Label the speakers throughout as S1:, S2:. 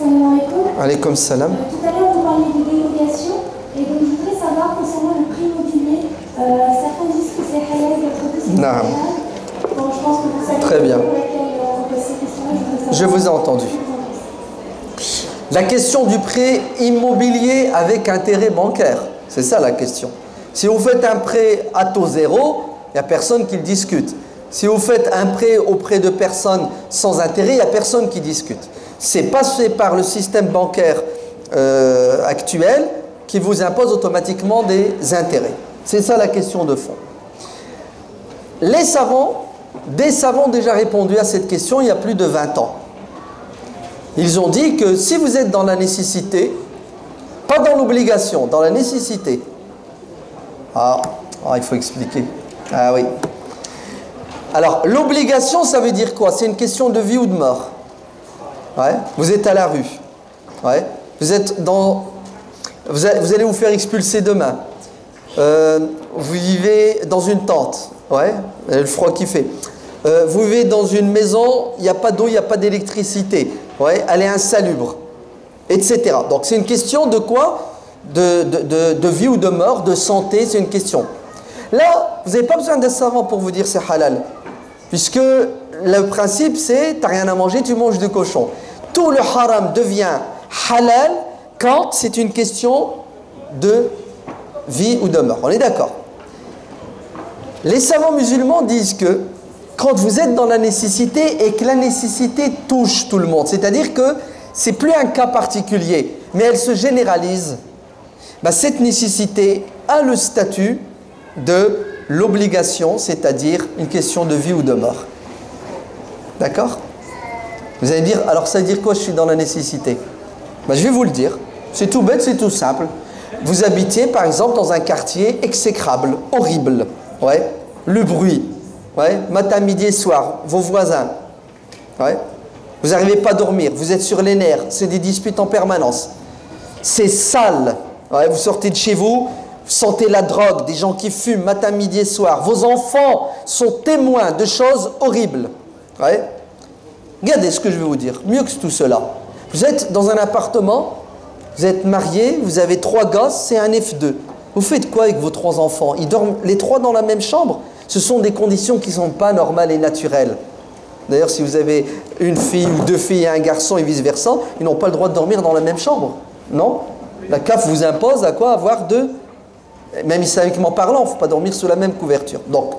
S1: Salam alaikum.
S2: Alaykoum salam.
S1: Tout à l'heure, vous parliez de dérogation, et donc je voudrais savoir concernant le prix immobilier. Certains disent que c'est halal, d'autres disent que c'est halal. Donc je pense que vous savez
S2: très bien.
S1: pour laquelle on pose ces questions-là.
S2: Je vous ai entendu. La question du prêt immobilier avec intérêt bancaire, c'est ça la question. Si vous faites un prêt à taux zéro, il n'y a personne qui le discute. Si vous faites un prêt auprès de personnes sans intérêt, il n'y a personne qui discute. C'est passé par le système bancaire actuel qui vous impose automatiquement des intérêts. C'est ça la question de fond. Des savants ont déjà répondu à cette question il y a plus de 20 ans. Ils ont dit que si vous êtes dans la nécessité, pas dans l'obligation, dans la nécessité. Il faut expliquer. Ah oui. Alors, l'obligation, ça veut dire quoi? C'est une question de vie ou de mort. Ouais. Vous êtes à la rue. Ouais. Vous allez vous faire expulser demain. Vous vivez dans une tente. Ouais. Le froid qui fait. Vous vivez dans une maison, il n'y a pas d'eau, il n'y a pas d'électricité. Ouais. Elle est insalubre. Etc. Donc, c'est une question de quoi? De vie ou de mort, de santé, c'est une question. Là, vous n'avez pas besoin d'un savant pour vous dire c'est halal. Puisque le principe c'est, tu n'as rien à manger, tu manges du cochon. Tout le haram devient halal quand c'est une question de vie ou de mort. On est d'accord? Les savants musulmans disent que quand vous êtes dans la nécessité et que la nécessité touche tout le monde, c'est-à-dire que c'est plus un cas particulier, mais elle se généralise, cette nécessité a le statut de l'obligation, c'est-à-dire une question de vie ou de mort. D'accord? Vous allez me dire, alors ça veut dire quoi je suis dans la nécessité? Je vais vous le dire. C'est tout bête, c'est tout simple. Vous habitiez par exemple dans un quartier exécrable, horrible. Ouais. Le bruit. Ouais. Matin, midi et soir. Vos voisins. Ouais. Vous n'arrivez pas à dormir. Vous êtes sur les nerfs. C'est des disputes en permanence. C'est sale. Ouais. Vous sortez de chez vous. Vous sentez la drogue, des gens qui fument matin, midi et soir. Vos enfants sont témoins de choses horribles. Ouais. Regardez ce que je vais vous dire. Mieux que tout cela. Vous êtes dans un appartement, vous êtes marié, vous avez 3 gosses, c'est un F2. Vous faites quoi avec vos 3 enfants? Ils dorment les 3 dans la même chambre? Ce sont des conditions qui ne sont pas normales et naturelles. D'ailleurs, si vous avez une fille ou 2 filles et un garçon et vice-versa, ils n'ont pas le droit de dormir dans la même chambre. Non? La CAF vous impose à quoi? Avoir 2. Même islamiquement parlant, il ne faut pas dormir sous la même couverture. Donc,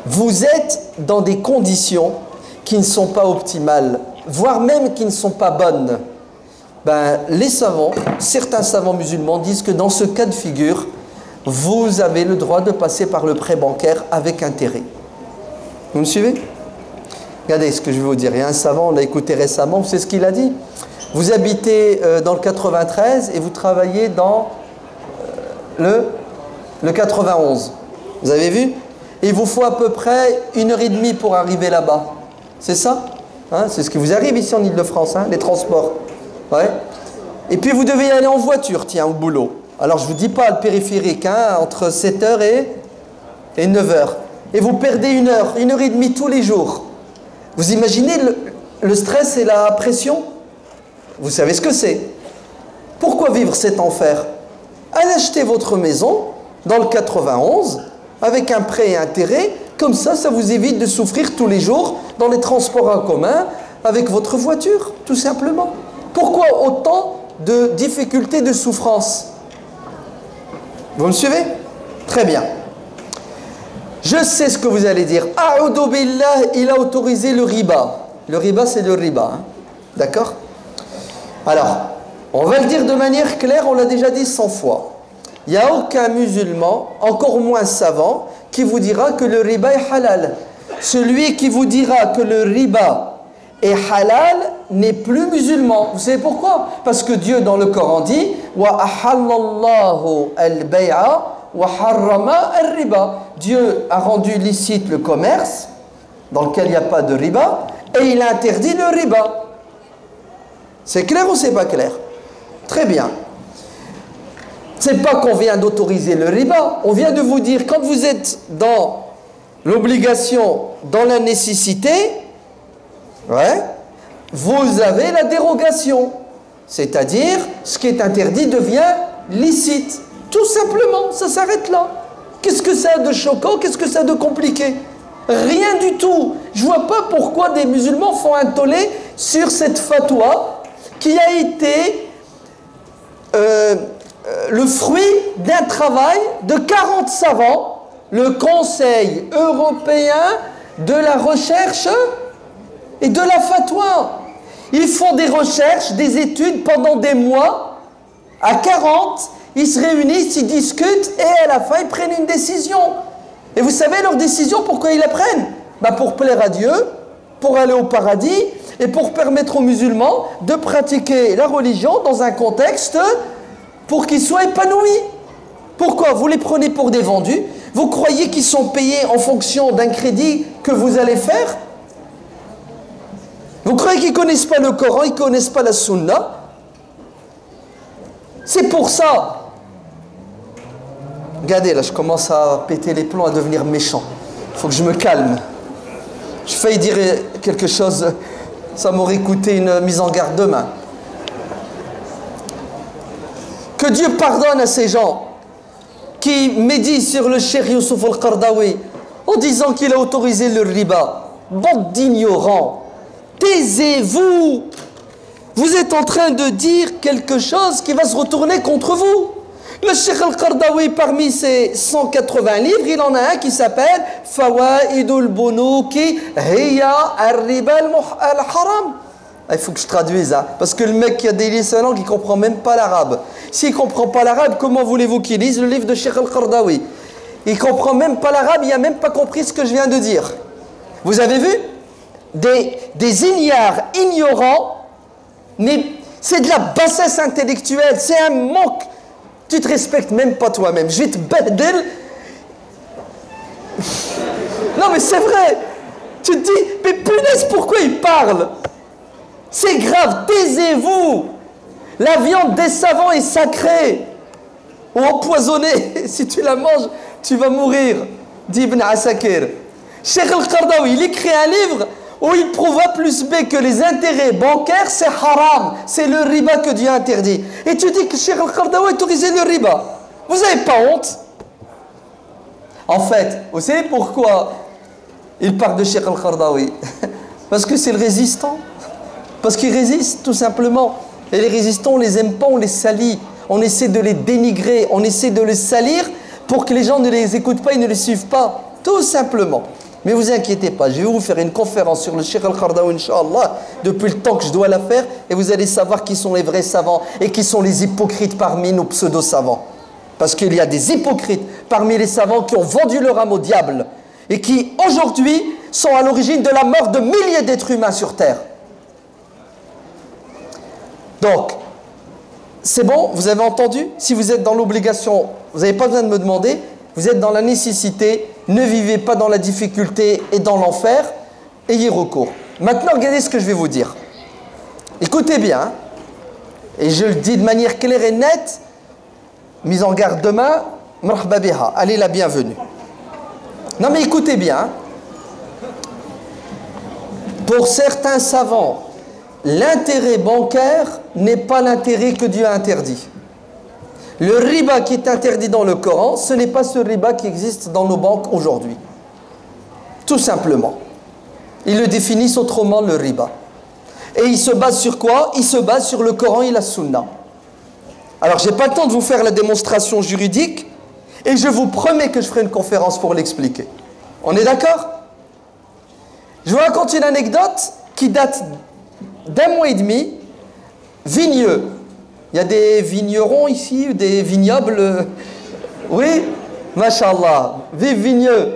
S2: vous êtes dans des conditions qui ne sont pas optimales, voire même qui ne sont pas bonnes. Les savants, certains savants musulmans disent que dans ce cas de figure, vous avez le droit de passer par le prêt bancaire avec intérêt. Vous me suivez? Regardez ce que je vais vous dire. Il y a un savant, on l'a écouté récemment, vous savez ce qu'il a dit? Vous habitez dans le 93 et vous travaillez dans le 91. Vous avez vu? Et il vous faut à peu près 1h30 pour arriver là-bas. C'est ça? C'est ce qui vous arrive ici en Ile-de-France, les transports. Ouais. Et puis vous devez y aller en voiture, tiens, au boulot. Alors je ne vous dis pas le périphérique, entre 7h et 9h. Et vous perdez 1h30 tous les jours. Vous imaginez le stress et la pression? Vous savez ce que c'est. Pourquoi vivre cet enfer? Allez acheter votre maison dans le 91 avec un prêt et intérêt, comme ça vous évite de souffrir tous les jours dans les transports en commun avec votre voiture, tout simplement. Pourquoi autant de difficultés, de souffrances? Vous me suivez? Très bien. Je sais ce que vous allez dire. A'udhu billah, il a autorisé le riba. Le riba, c'est le riba. D'accord? Alors, on va le dire de manière claire, on l'a déjà dit 100 fois. Il n'y a aucun musulman, encore moins savant, qui vous dira que le riba est halal. Celui qui vous dira que le riba est halal n'est plus musulman. Vous savez pourquoi? Parce que Dieu dans le Coran dit wa ahallallahu al-bay'a wa harrama al-riba. Dieu a rendu licite le commerce dans lequel il n'y a pas de riba et il a interdit le riba. C'est clair ou c'est pas clair? Très bien. C'est pas qu'on vient d'autoriser le riba, on vient de vous dire quand vous êtes dans l'obligation, dans la nécessité, ouais, vous avez la dérogation. C'est-à-dire, ce qui est interdit devient licite. Tout simplement, ça s'arrête là. Qu'est-ce que ça a de choquant? Qu'est-ce que ça a de compliqué? Rien du tout. Je ne vois pas pourquoi des musulmans font un tollé sur cette fatwa qui a été le fruit d'un travail de 40 savants, le Conseil européen de la recherche et de la fatwa. Ils font des recherches, des études pendant des mois. À 40, ils se réunissent, ils discutent et à la fin, ils prennent une décision. Et vous savez leur décision, pourquoi ils la prennent? Pour plaire à Dieu, pour aller au paradis et pour permettre aux musulmans de pratiquer la religion dans un contexte pour qu'ils soient épanouis. Pourquoi? Vous les prenez pour des vendus? Vous croyez qu'ils sont payés en fonction d'un crédit que vous allez faire? Vous croyez qu'ils ne connaissent pas le Coran, ils ne connaissent pas la Sunna? C'est pour ça. Regardez, là, je commence à péter les plombs, à devenir méchant. Il faut que je me calme. Je failli dire quelque chose, ça m'aurait coûté une mise en garde demain. Que Dieu pardonne à ces gens qui méditent sur le Cheikh Youssouf al-Qaradawi en disant qu'il a autorisé le riba. Bande d'ignorants. Taisez-vous. Vous êtes en train de dire quelque chose qui va se retourner contre vous. Le Cheikh al-Qaradawi, parmi ses 180 livres, il en a un qui s'appelle Fawaidul Bunuki Hiya al-Riba al-Haram. Il faut que je traduise, hein, parce que le mec qui a délié sa langue, il ne comprend même pas l'arabe. S'il ne comprend pas l'arabe, comment voulez-vous qu'il lise le livre de Cheikh al-Qaradawi? Il ne comprend même pas l'arabe, il n'a même pas compris ce que je viens de dire. Vous avez vu? Des ignorants, mais c'est de la bassesse intellectuelle, c'est un manque. Tu te respectes même pas toi-même. Je vais te bahdel. Non mais c'est vrai. Tu te dis, mais punaise, pourquoi il parle? C'est grave, taisez-vous. La viande des savants est sacrée ou empoisonnée. Si tu la manges, tu vas mourir, dit Ibn Asakir. Cheikh al-Qaradawi, il écrit un livre où il prouve A plus B que les intérêts bancaires, c'est haram. C'est le riba que Dieu interdit. Et tu dis que Cheikh al-Qaradawi a autorisé le riba. Vous n'avez pas honte? En fait, vous savez pourquoi il parle de Cheikh al-Qaradawi? Parce que c'est le résistant. Parce qu'il résiste, tout simplement. Et les résistants, on les aime pas, on les salit. On essaie de les dénigrer, on essaie de les salir pour que les gens ne les écoutent pas et ne les suivent pas. Tout simplement. Mais vous inquiétez pas, je vais vous faire une conférence sur le Cheikh al-Qaradawi, Inch'Allah, depuis le temps que je dois la faire, et vous allez savoir qui sont les vrais savants et qui sont les hypocrites parmi nos pseudo-savants. Parce qu'il y a des hypocrites parmi les savants qui ont vendu leur âme au diable et qui, aujourd'hui, sont à l'origine de la mort de milliers d'êtres humains sur Terre. Donc, c'est bon, vous avez entendu? Si vous êtes dans l'obligation, vous n'avez pas besoin de me demander, vous êtes dans la nécessité, ne vivez pas dans la difficulté et dans l'enfer, ayez recours. Maintenant, regardez ce que je vais vous dire. Écoutez bien, et je le dis de manière claire et nette, mise en garde demain, marhaba biha, allez la bienvenue. Non mais écoutez bien, pour certains savants, l'intérêt bancaire n'est pas l'intérêt que Dieu a interdit. Le riba qui est interdit dans le Coran, ce n'est pas ce riba qui existe dans nos banques aujourd'hui. Tout simplement. Ils le définissent autrement, le riba. Et ils se basent sur quoi? Ils se basent sur le Coran et la Sunna. Alors, je n'ai pas le temps de vous faire la démonstration juridique, et je vous promets que je ferai une conférence pour l'expliquer. On est d'accord? Je vous raconte une anecdote qui date d'1 mois et demi. Vigneux. Il y a des vignerons ici, des vignobles. Oui, Masha'Allah. Vive Vigneux.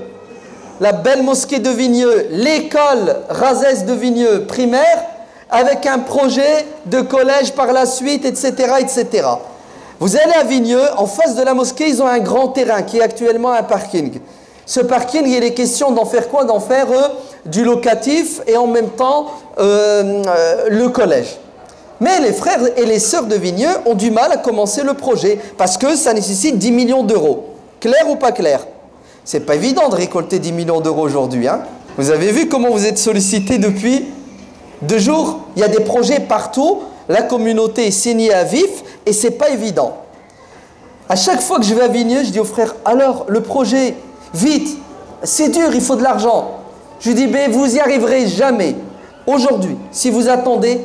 S2: La belle mosquée de Vigneux. L'école Razès de Vigneux primaire, avec un projet de collège par la suite, etc., etc. Vous allez à Vigneux, en face de la mosquée, ils ont un grand terrain qui est actuellement un parking. Ce parking, il est question d'en faire quoi? D'en faire du locatif et en même temps le collège. Mais les frères et les sœurs de Vigneux ont du mal à commencer le projet parce que ça nécessite 10 millions d'euros. Clair ou pas clair? C'est pas évident de récolter 10 millions d'euros aujourd'hui. Hein? Vous avez vu comment vous êtes sollicité depuis? 2 jours, il y a des projets partout, la communauté est saignée à vif et c'est pas évident. À chaque fois que je vais à Vigneux, je dis aux frères, alors le projet, vite, c'est dur, il faut de l'argent. Je dis, mais vous y arriverez jamais. Aujourd'hui, si vous attendez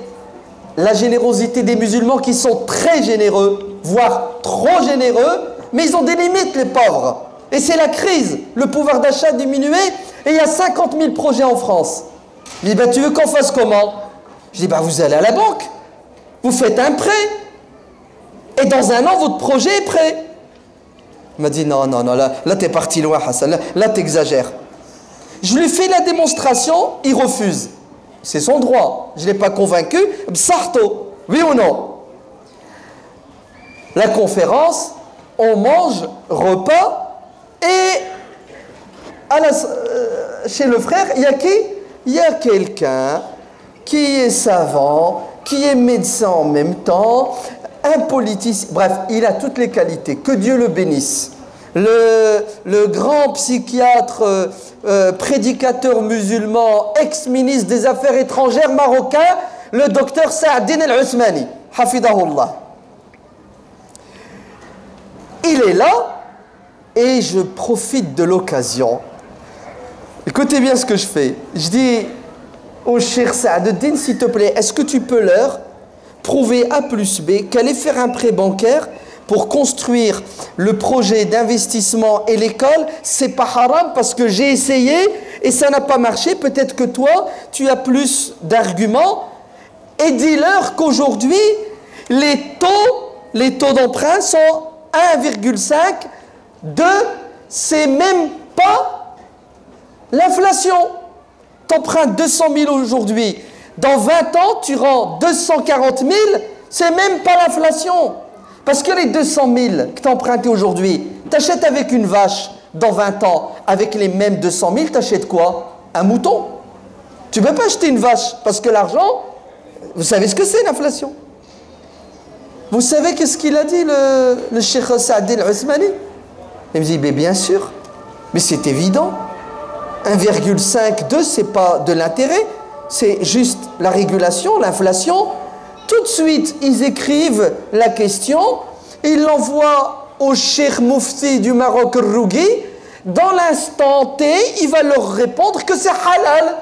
S2: la générosité des musulmans qui sont très généreux, voire trop généreux, mais ils ont des limites, les pauvres. Et c'est la crise, le pouvoir d'achat diminué, et il y a 50 000 projets en France. Je dis, tu veux qu'on fasse comment? Je dis, vous allez à la banque, vous faites un prêt, et dans 1 an, votre projet est prêt. Il m'a dit, non, là t'es parti loin, Hassan, là t'exagères. Je lui fais la démonstration, il refuse. C'est son droit, je ne l'ai pas convaincu, bsarto, oui ou non? La conférence, on mange, repas, et chez le frère, il y a qui? Il y a quelqu'un qui est savant, qui est médecin en même temps, un politicien, bref, il a toutes les qualités, que Dieu le bénisse. Le grand psychiatre, prédicateur musulman, ex-ministre des Affaires étrangères marocain, le docteur Saadin al-Ousmani, hafidahullah. Il est là et je profite de l'occasion. Écoutez bien ce que je fais. Je dis au Cheikh Saaduddin, s'il te plaît, est-ce que tu peux leur prouver A plus B qu'aller faire un prêt bancaire pour construire le projet d'investissement et l'école, c'est pas haram parce que j'ai essayé et ça n'a pas marché. Peut-être que toi, tu as plus d'arguments. Et dis-leur qu'aujourd'hui, les taux d'emprunt sont 1,5, 2, c'est même pas l'inflation. Tu empruntes 200 000 aujourd'hui. Dans 20 ans, tu rends 240 000, c'est même pas l'inflation. Parce que les 200 000 que tu as empruntés aujourd'hui, tu achètes avec une vache dans 20 ans, avec les mêmes 200 000, tu achètes quoi? Un mouton. Tu ne peux pas acheter une vache, parce que l'argent, vous savez ce que c'est l'inflation? Vous savez qu'est-ce qu'il a dit le Cheikh Saadin al-Ousmani? Il me dit, mais bien sûr, mais c'est évident. 1,5, 2, c'est pas de l'intérêt, c'est juste la régulation, l'inflation. Tout de suite, ils écrivent la question, ils l'envoient au Cheikh Moufti du Maroc, Rougui. Dans l'instant T, il va leur répondre que c'est halal.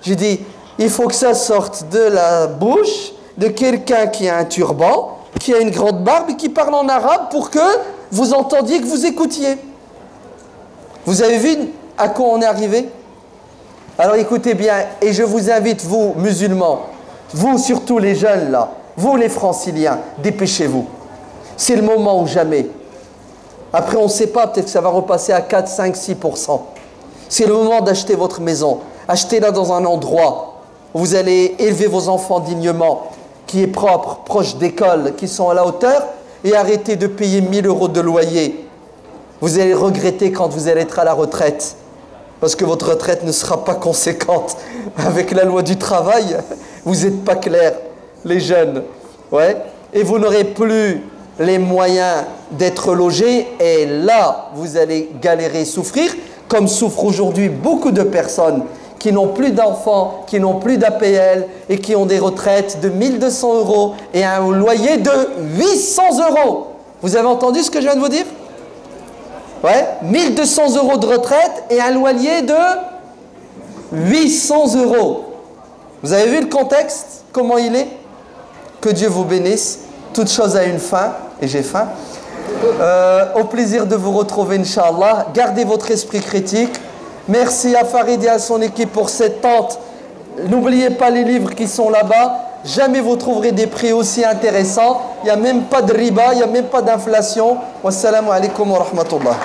S2: J'ai dit, il faut que ça sorte de la bouche de quelqu'un qui a un turban, qui a une grande barbe et qui parle en arabe pour que vous entendiez, que vous écoutiez. Vous avez vu à quoi on est arrivé? Alors écoutez bien, et je vous invite, vous musulmans, vous surtout les jeunes là, vous les franciliens, dépêchez-vous. C'est le moment ou jamais. Après on ne sait pas, peut-être que ça va repasser à 4, 5, 6%. C'est le moment d'acheter votre maison. Achetez-la dans un endroit où vous allez élever vos enfants dignement, qui est propre, proche d'écoles, qui sont à la hauteur, et arrêtez de payer 1 000 € de loyer. Vous allez regretter quand vous allez être à la retraite. Parce que votre retraite ne sera pas conséquente. Avec la loi du travail, vous n'êtes pas clair, les jeunes. Ouais. Et vous n'aurez plus les moyens d'être logés. Et là, vous allez galérer, souffrir, comme souffrent aujourd'hui beaucoup de personnes qui n'ont plus d'enfants, qui n'ont plus d'APL et qui ont des retraites de 1 200 € et un loyer de 800 €. Vous avez entendu ce que je viens de vous dire? Ouais, 1 200 € de retraite et un loyer de 800 €. Vous avez vu le contexte? Comment il est? Que Dieu vous bénisse. Toute chose a une fin, et j'ai faim. Au plaisir de vous retrouver, Inch'Allah. Gardez votre esprit critique. Merci à Farid et à son équipe pour cette tente. N'oubliez pas les livres qui sont là-bas. Jamais vous trouverez des prix aussi intéressants. Il n'y a même pas de riba, il n'y a même pas d'inflation. Wassalamu alaikum wa rahmatullah.